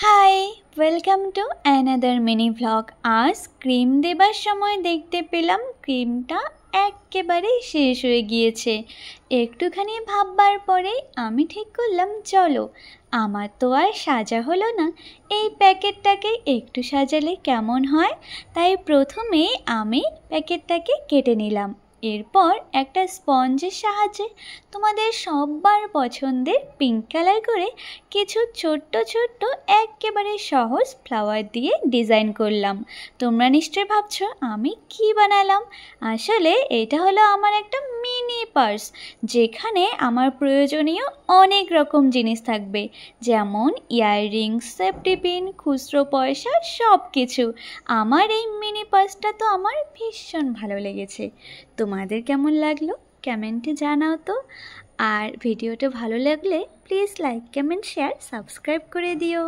High, welcome to another mini vlog. আজ cream দেবার সময় দেখতে পেলাম ক্রিমটা একেবারেই শেষ হয়ে গিয়েছে। একটুখানি ভাববার পরেই আমি ঠিক করলাম, চলো, আমার তো আর সাজা হলো না, এই প্যাকেটটাকে একটু সাজালে কেমন হয়। তাই প্রথমে আমি প্যাকেটটাকে কেটে নিলাম। এরপর একটা স্পঞ্জের সাহায্যে তোমাদের সবার পছন্দের পিঙ্ক কালার করে কিছু ছোট্ট ছোট্ট একেবারে সহজ ফ্লাওয়ার দিয়ে ডিজাইন করলাম। তোমরা নিশ্চয়ই ভাবছো আমি কি বানালাম। আসলে এটা হলো আমার একটা মিনি পার্স, যেখানে আমার প্রয়োজনীয় অনেক রকম জিনিস থাকবে, যেমন ইয়াররিংস, সেফটি পিন, খুচরো পয়সা, সব কিছু। আমার এই মিনি পার্সটা তো আমার ভীষণ ভালো লেগেছে। তোমাদের কেমন লাগলো কমেন্টে জানাও তো। আর ভিডিওটা ভালো লাগলে please like, comment, share, subscribe করে দিও।